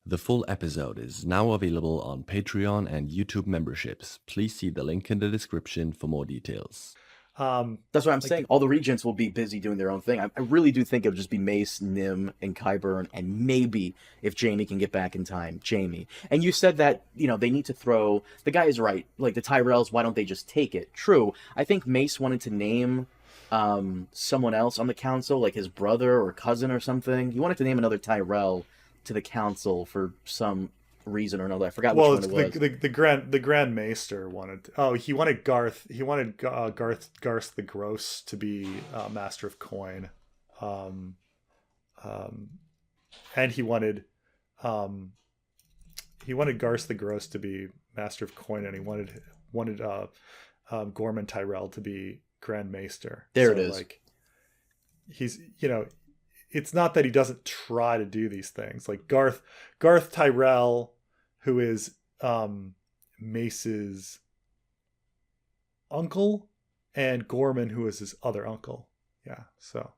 The full episode is now available on Patreon and YouTube memberships. Please see the link in the description for more details. That's what I'm saying. All the regents will be busy doing their own thing. I really do think it'll just be Mace, Nym, and Qyburn, and maybe if Jaime can get back in time, Jaime. And you said that, they need to throw. The guy is right. Like the Tyrells, why don't they just take it? True. I think Mace wanted to name someone else on the council, like his brother or cousin or something. He wanted to name another Tyrell to the council for some reason or another. I forgot which one it was. The Grand Maester wanted. He wanted Garth. He wanted Garth the Gross to be Master of Coin, and he wanted Garth the Gross to be Master of Coin, and he wanted Gorman Tyrell to be Grand Maester. There it is. Like, he's it's not that he doesn't try to do these things. Like Garth Tyrell, who is Mace's uncle, and Gorman, who is his other uncle. Yeah. So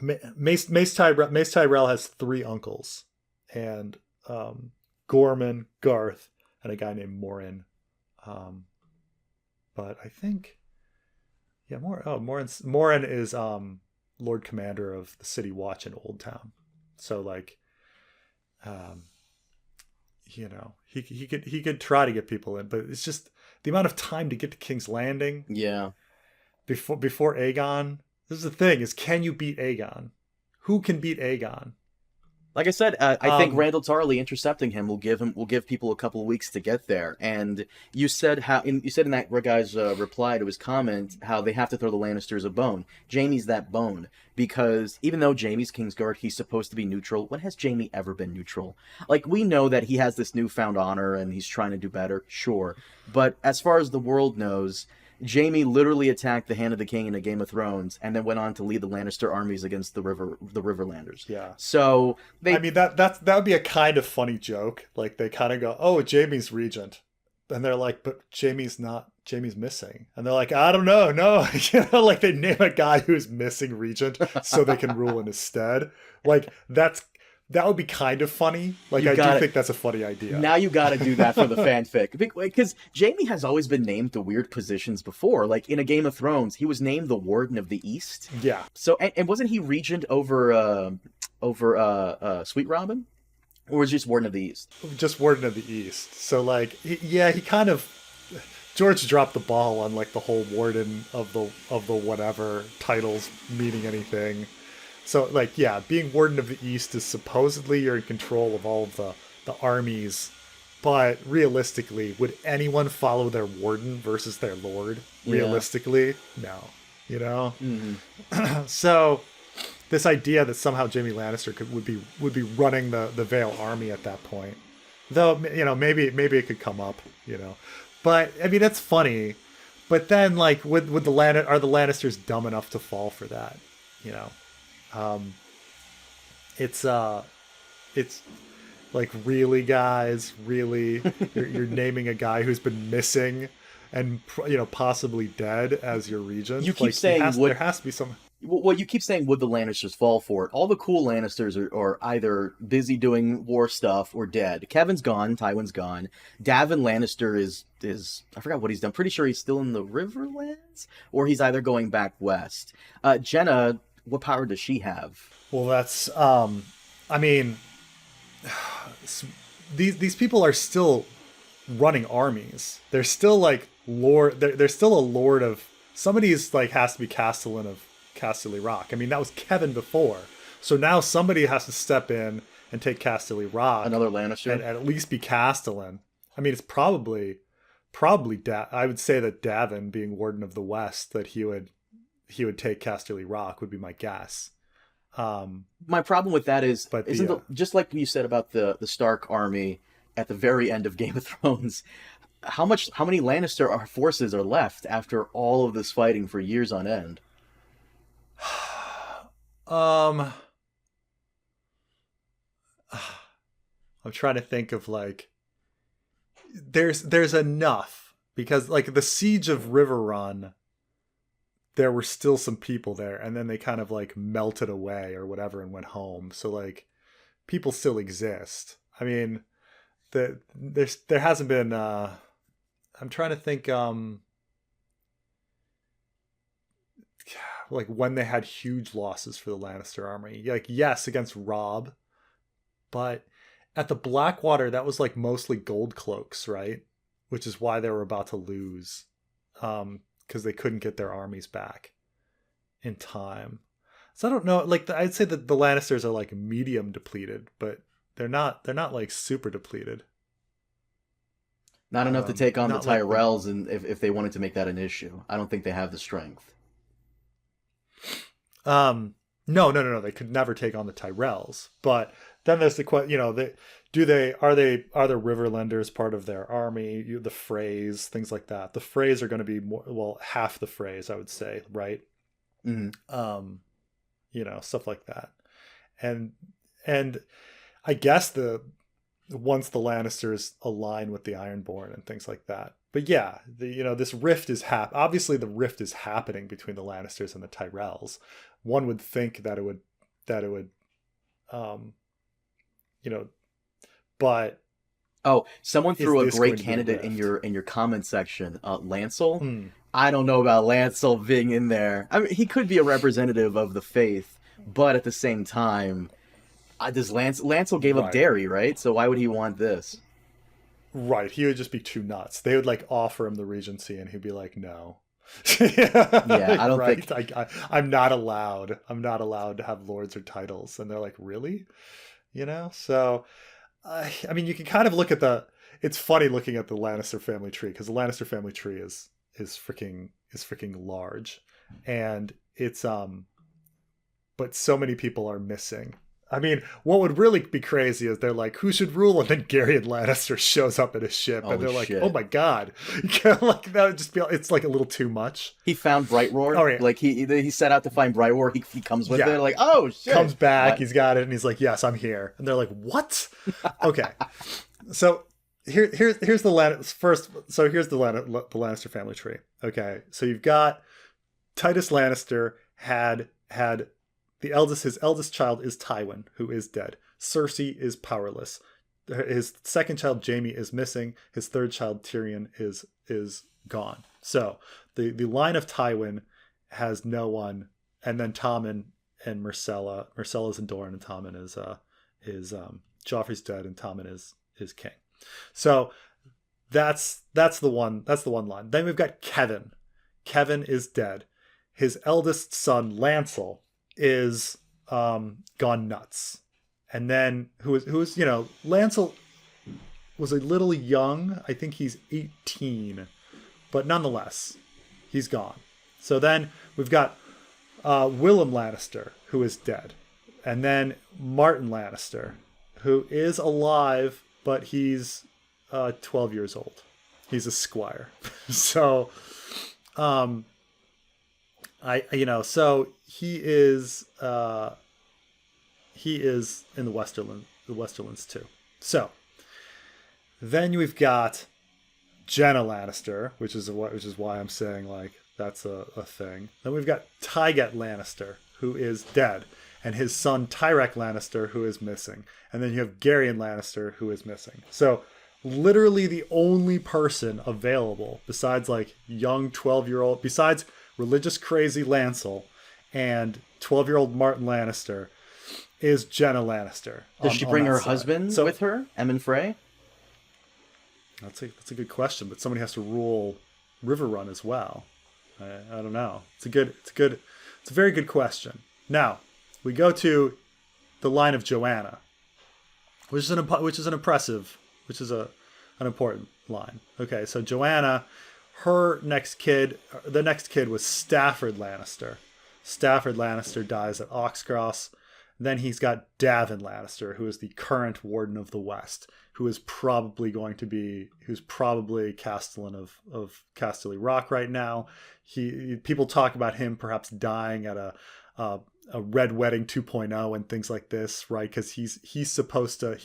Mace Tyrell has three uncles, and Gorman, Garth, and a guy named Morin. But I think Morin is Lord Commander of the City Watch in Old Town. So like he could try to get people in, but it's just the amount of time to get to King's Landing. Yeah. Before Aegon. This is the thing: is can you beat Aegon? Who can beat Aegon? Like I said, I think Randall Tarley intercepting him will give people a couple of weeks to get there. And you said in that guy's reply to his comment how they have to throw the Lannisters a bone. Jaime's that bone because even though Jaime's Kingsguard, he's supposed to be neutral. When has Jaime ever been neutral? Like, we know that he has this newfound honor and he's trying to do better, sure. But as far as the world knows, Jaime literally attacked the Hand of the King in a Game of Thrones, and then went on to lead the Lannister armies against the Riverlanders. Yeah. So that would be a kind of funny joke. Like they kind of go, "Oh, Jaime's regent," and they're like, "But Jaime's not. Jaime's missing." And they're like, "I don't know, no." Like they name a guy who's missing regent so they can rule in his stead. Like that would be kind of funny. Like, I do think that's a funny idea. Now you got to do that for the fanfic. Because Jaime has always been named to weird positions before. Like, in a Game of Thrones, he was named the Warden of the East. Yeah. So, and wasn't he regent over Sweet Robin? Or was he just Warden of the East? Just Warden of the East. So, like, he kind of... George dropped the ball on, like, the whole Warden of the whatever titles meaning anything. So, like, yeah, being Warden of the East is supposedly you're in control of all of the armies, but realistically, would anyone follow their Warden versus their Lord? Realistically, no. Mm-hmm. So, this idea that somehow Jaime Lannister would be running the Vale army at that point, though, maybe it could come up, But I mean, that's funny. But then, like, are the Lannisters dumb enough to fall for that? It's like, really, guys, really, you're naming a guy who's been missing and possibly dead as your regent. You keep saying there has to be some. Well, you keep saying would the Lannisters fall for it? All the cool Lannisters are either busy doing war stuff or dead. Kevin's gone, Tywin's gone. Davin Lannister is I forgot what he's done. Pretty sure he's still in the Riverlands, or he's either going back west. Jenna, what power does she have? Well, that's I mean, these people are still running armies. They're still like lord. They're still a lord of somebody's, like, has to be Castellan of Casterly Rock. I mean, that was Kevin before. So now somebody has to step in and take Casterly Rock. Another Lannister, and at least be Castellan. I mean, it's probably I would say that Davin, being Warden of the West, that he would take Casterly Rock would be my guess. My problem with that is, just like you said about the Stark army at the very end of Game of Thrones, how many Lannister forces are left after all of this fighting for years on end? I'm trying to think of, like, there's enough, because, like, the siege of Riverrun, there were still some people there, and then they kind of, like, melted away or whatever and went home. So, like, people still exist. I mean, there hasn't been. I'm trying to think. Like when they had huge losses for the Lannister army. Like yes, against Robb, but at the Blackwater that was like mostly gold cloaks, right? Which is why they were about to lose, because they couldn't get their armies back in time. So I don't know. Like I'd say that the Lannisters are like medium depleted, but they're not like super depleted. Not enough to take on the Tyrells, like and if they wanted to make that an issue, I don't think they have the strength. No. They could never take on the Tyrells. But then there's the question. Are the Riverlanders part of their army? The Freys, things like that. The Freys are going to be half the Freys, I would say, right? Mm-hmm. Stuff like that, and I guess once the Lannisters align with the Ironborn and things like that. But yeah, this rift is obviously the rift is happening between the Lannisters and the Tyrells. One would think that it would, but someone threw a great candidate in your comment section, Lancel. I don't know about Lancel being in there. I mean, he could be a representative of the faith, but at the same time, Lancel gave up dairy, right? So why would he want this? Right, he would just be too nuts. They would like offer him the regency, and he'd be like, "No." Yeah, I don't think I'm not allowed. I'm not allowed to have lords or titles, and they're like, "Really?" So, I mean, you can kind of look at it's funny looking at the Lannister family tree, because the Lannister family tree is freaking large, and it's but so many people are missing. I mean, what would really be crazy is they're like, who should rule? And then Garyon Lannister shows up in his ship, and they're like, oh my god. Like, that would just be, it's like a little too much. He found Bright Roar. Oh, yeah. Like, he set out to find Bright Roar. He comes with it. Like, oh, shit. Comes back, he's got it, and he's like, yes, I'm here. And they're like, what? Okay. So here's the Lannister first. So here's the Lannister family tree. Okay. So you've got Titus Lannister had his eldest child is Tywin, who is dead. Cersei is powerless. His second child, Jaime, is missing. His third child, Tyrion, is gone. So the line of Tywin has no one, and then Tommen and Myrcella. Myrcella's in Dorne, and Tommen is Joffrey's dead, and Tommen is king. So that's the one line. Then we've got Kevin. Kevin is dead. His eldest son, Lancel, is gone nuts. And then who is Lancel was a little young. I think he's 18, but nonetheless, he's gone. So then we've got Willem Lannister, who is dead. And then Martin Lannister, who is alive, but he's 12 years old. He's a squire. So so he is in the Westerlands too. So then we've got Jenna Lannister, which is why I'm saying like that's a thing. Then we've got Tyget Lannister, who is dead, and his son Tyrek Lannister, who is missing. And then you have Garyon Lannister, who is missing. So literally the only person available besides like young 12-year-old, besides religious crazy Lancel and 12-year-old Martin Lannister, is Jenna Lannister. Does she bring her husband with her, Emmon Frey? That's a good question, but somebody has to rule Riverrun as well. I don't know. It's a very good question. Now we go to the line of Joanna, which is an important line. Okay, so Joanna, the next kid was Stafford Lannister. Stafford Lannister dies at Oxcross. Then he's got Davin Lannister, who is the current Warden of the West, who's probably Castellan of Casterly Rock right now. People talk about him perhaps dying at a Red Wedding 2.0 and things like this, right? Because he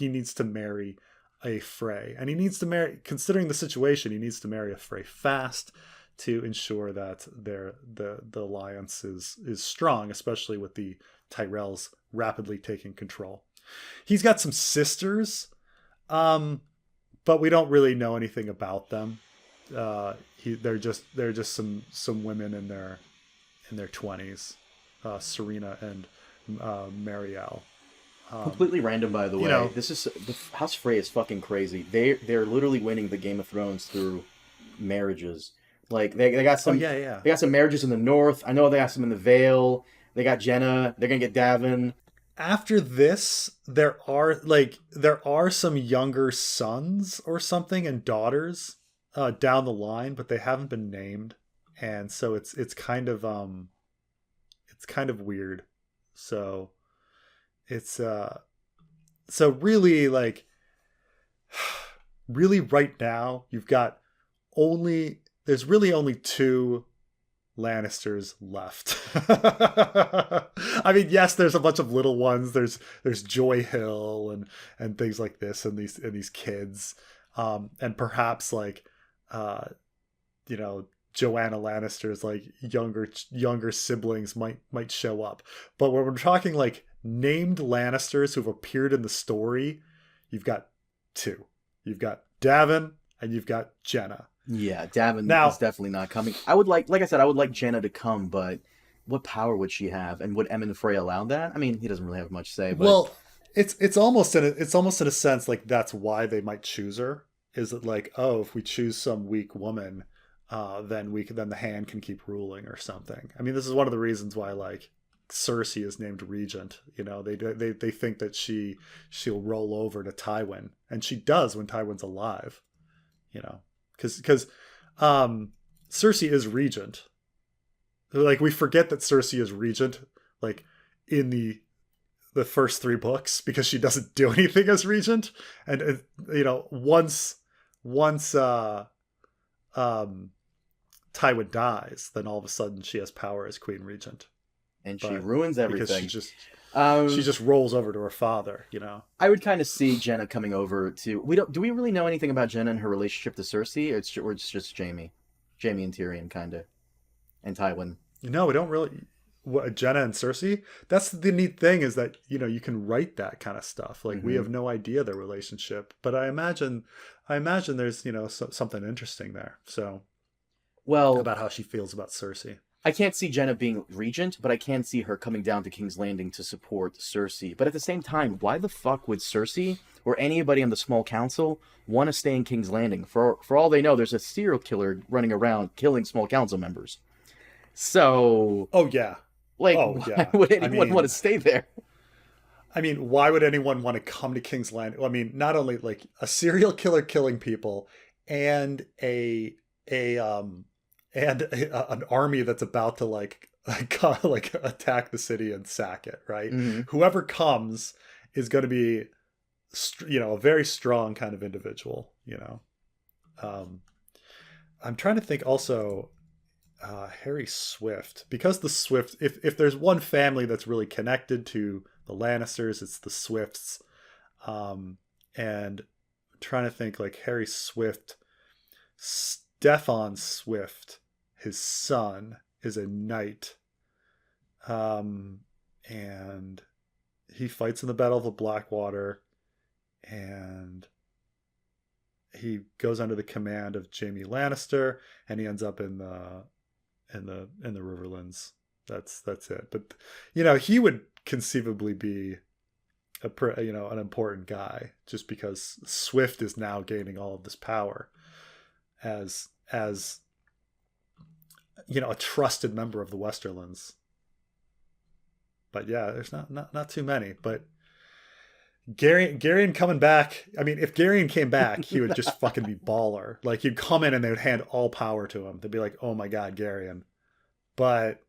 needs to marry a Frey, and he needs to marry, considering the situation, he needs to marry a Frey fast to ensure that the alliance is strong, especially with the Tyrells rapidly taking control. He's got some sisters, but we don't really know anything about them. They're just some women in their 20s, Serena and Marielle. Completely random, by the way. This is the House Frey is fucking crazy. They're literally winning the Game of Thrones through marriages. Like they got some they got some marriages in the north. I know they got some in the Vale. They got Jenna. They're gonna get Davin. After this, there are some younger sons or something and daughters down the line, but they haven't been named, and so it's kind of weird. So it's so really really right now there's really only 2 Lannisters left. I mean, yes, there's a bunch of little ones. There's Joy Hill and things like this, and these kids, and perhaps Joanna Lannister's younger siblings might show up. But when we're talking named Lannisters who've appeared in the story, you've got 2. You've got Davin and you've got Jenna. Yeah, Davin is definitely not coming. I would like I said, I would like Jenna to come, but what power would she have, and would Emmon Frey allow that? I mean, he doesn't really have much say. But... Well, it's almost in a sense that's why they might choose her. Is it if we choose some weak woman, then the hand can keep ruling or something. I mean, this is one of the reasons why Cersei is named regent. They think that she'll roll over to Tywin, and she does when Tywin's alive. Because Cersei is regent. We forget that Cersei is regent in the first 3 books because she doesn't do anything as regent, and once Tywin dies, then all of a sudden she has power as queen regent, and she ruins everything because she just rolls over to her father. I would kind of see Jenna coming over to. Do we really know anything about Jenna and her relationship to Cersei? Or it's just Jaime and Tyrion kind of, and Tywin. No, we don't really. Jenna and Cersei. That's the neat thing, is that you can write that kind of stuff. We have no idea their relationship, but I imagine there's something interesting there. So, about how she feels about Cersei. I can't see Jenna being regent, but I can see her coming down to King's Landing to support Cersei. But at the same time, why the fuck would Cersei or anybody on the small council want to stay in King's Landing? For all they know, there's a serial killer running around killing small council members. So... Oh, yeah. Why would anyone want to stay there? I mean, why would anyone want to come to King's Landing? I mean, not only a serial killer killing people and an army that's about to attack the city and sack it, right? Mm-hmm. Whoever comes is going to be a very strong kind of individual. I'm trying to think also Harry Swift, because the Swift, if there's one family that's really connected to the Lannisters, it's the Swifts. And I'm trying to think Harry Swift, Stefan Swift, his son, is a knight, and he fights in the Battle of the Blackwater, and he goes under the command of Jaime Lannister, and he ends up in the Riverlands. That's it. But he would conceivably be an important guy, just because Swift is now gaining all of this power as a trusted member of the Westerlands. But yeah, there's not too many. But Garyon coming back. I mean, if Garyon came back, he would just fucking be baller. He'd come in and they would hand all power to him. They'd be like, "Oh my God, Garyon." But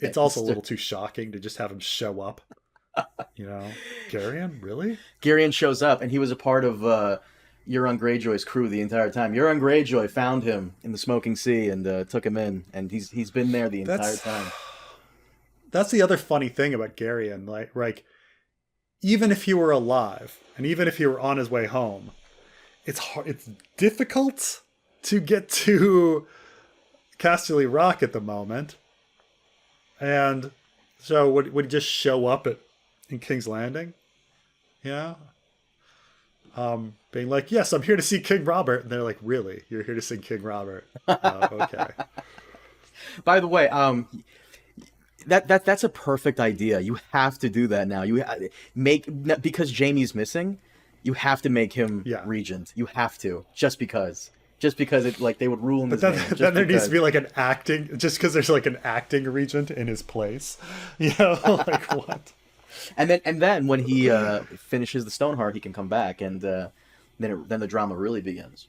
it's also a little too shocking to just have him show up. Garyon, really? Garyon shows up, and he was a part of Euron Greyjoy's crew the entire time. Euron Greyjoy found him in the Smoking Sea and took him in, and he's been there the entire time. That's the other funny thing about Garyon. Even if he were alive, and even if he were on his way home, it's difficult to get to Casterly Rock at the moment. And So would he just show up in King's Landing? Yeah. Being like, yes, I'm here to see King Robert. And they're like, really? You're here to see King Robert? Okay. By the way, that's a perfect idea. You have to do that now. Because Jaime's missing, you have to make him regent. You have to, just because they would rule in his name. Then there needs to be like an acting, just because there's like an acting regent in his place. Like what? And then when he finishes the Stoneheart, he can come back, and then the drama really begins.